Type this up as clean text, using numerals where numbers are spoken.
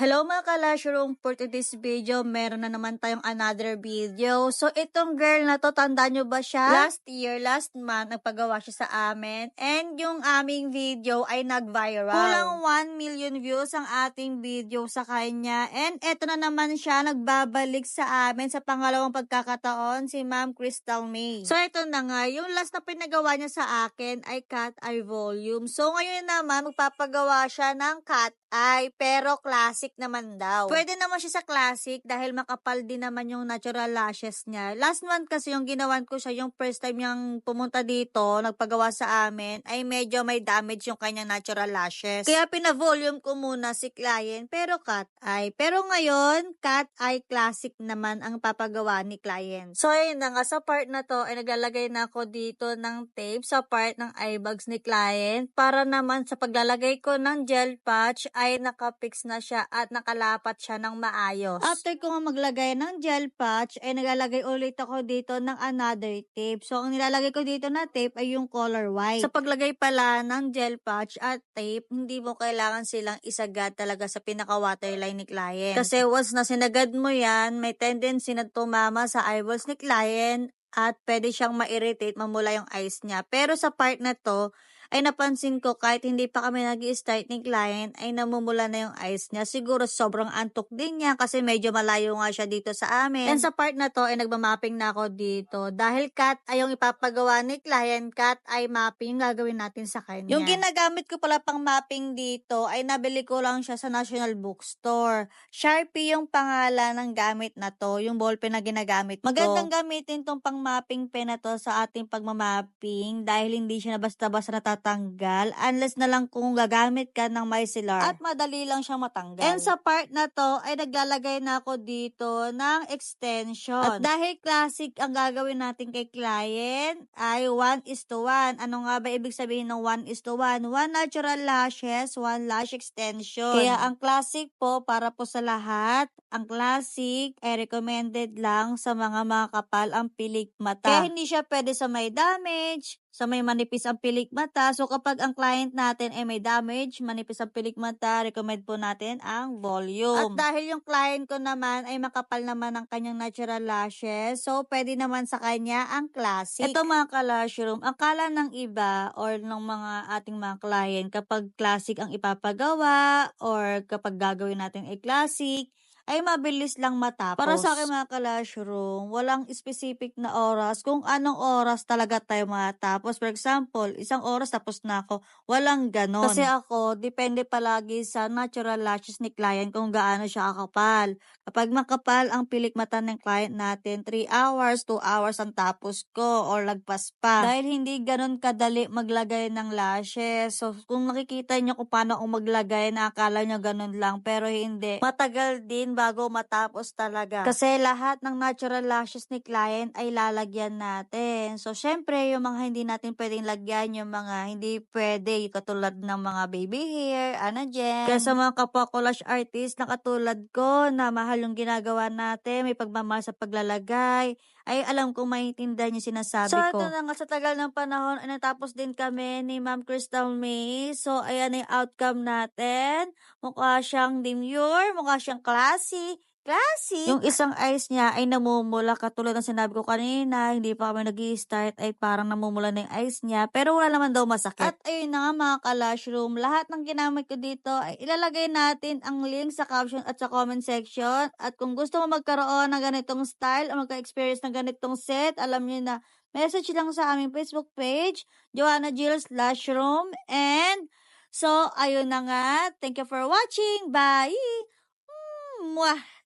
Hello mga ka-Lushroom! For today's video, meron na naman tayong another video. So, itong girl na to, tandaan nyo ba siya? Last month, nagpagawa siya sa amin. And yung aming video ay nag-viral. Kulang 1 million views ang ating video sa kanya. And eto na naman siya, nagbabalik sa amin sa pangalawang pagkakataon, si Ma'am Crystal May. So, ito na nga, yung last na pinagawa niya sa akin ay cat eye volume. So, ngayon naman, magpapagawa siya ng cat eye, pero classic naman daw. Pwede naman siya sa classic dahil makapal din naman yung natural lashes niya. Last month kasi yung ginawan ko siya, yung first time niyang pumunta dito, nagpagawa sa amin, ay medyo may damage yung kanyang natural lashes. Kaya pina-volume ko muna si client, pero cat eye. Pero ngayon, cat eye classic naman ang papagawa ni client. So, ayun na nga, sa part na to, ay naglalagay na ako dito ng tape sa part ng eye bags ni client para naman sa paglalagay ko ng gel patch ay nakapix na siya at nakalapat siya ng maayos. After ko nga maglagay ng gel patch, ay naglalagay ulit ako dito ng another tape. So, ang nilalagay ko dito na tape ay yung color white. Sa paglagay pala ng gel patch at tape, hindi mo kailangan silang isagad talaga sa pinaka-waterline ni client. Kasi once na sinagad mo yan, may tendency na tumama sa eyeballs ni client at pwede siyang ma-irritate, mamula yung eyes niya. Pero sa part na to, ay napansin ko kahit hindi pa kami nag-i-start ni client, ay namumula na yung eyes niya. Siguro sobrang antok din niya kasi medyo malayo nga siya dito sa amin. And sa part na to, ay nagmamapping na ako dito. Dahil cat ay yung ipapagawa ni client, cat ay mapping yung gagawin natin sa kanya. Yung ginagamit ko pala pang mapping dito, ay nabili ko lang siya sa National Bookstore. Sharpie yung pangalan ng gamit na to, yung ballpen na ginagamit ko. Magandang gamitin tong pang mapping pen na to sa ating pagmamapping dahil hindi siya na basta-basta natatanggal unless na lang kung gagamit ka ng micellar at madali lang siyang matanggal. And sa part na to ay naglalagay na ako dito ng extension. At dahil classic ang gagawin natin kay client ay 1:1. Ano nga ba ibig sabihin ng 1:1? 1 natural lashes, 1 lash extension. Kaya ang classic po para po sa lahat, ang classic ay recommended lang sa mga makapal ang pilik mata. Kaya hindi siya pwede sa may damage, sa may manipis ang pilik mata. So, kapag ang client natin ay may damage, manipis ang pilik mata, recommend po natin ang volume. At dahil yung client ko naman ay makapal naman ang kanyang natural lashes, so, pwede naman sa kanya ang classic. Ito mga ka-Lushroom, akala ng iba or ng mga ating mga client, kapag classic ang ipapagawa or kapag gagawin natin ay classic, ay mabilis lang matapos. Para sa akin mga ka-Lushroom, walang specific na oras kung anong oras talaga tayo matapos. For example, 1 oras tapos na ako. Walang ganon. Kasi ako, depende palagi sa natural lashes ni client kung gaano siya kakapal. Kapag makapal ang pilik mata ng client natin, 3 hours, 2 hours ang tapos ko or lagpas pa. Dahil hindi ganon kadali maglagay ng lashes. So, kung nakikita nyo kung paano ako maglagay, nakakala nyo ganon lang. Pero hindi. Matagal din bago matapos talaga. Kasi lahat ng natural lashes ni client ay lalagyan natin. So, syempre, yung mga hindi natin pwedeng lagyan, yung mga hindi pwede, katulad ng mga baby hair, ano dyan. Kaya sa mga kapwa ko lash artist na katulad ko, na mahal yung ginagawa natin, may pagmamahal sa paglalagay, ay alam kong maintindihan yung sinasabi ko. So, ito na nga, sa tagal ng panahon, ay natapos din kami ni Ma'am Crystal May. So, ayan yung outcome natin. Mukha siyang demure, mukha siyang classy. Yung isang eyes niya ay namumula, katulad ng sinabi ko kanina, hindi pa kami nag-i-start ay parang namumula na yung eyes niya, pero wala naman daw masakit. At ayun na nga mga ka-Lushroom, lahat ng ginamit ko dito ay ilalagay natin ang link sa caption at sa comment section. At kung gusto mo magkaroon ng ganitong style o magka-experience ng ganitong set, alam niyo na, message lang sa aming Facebook page, Joanna Jills Lushroom. And so, ayun na nga, thank you for watching, bye! Mwah!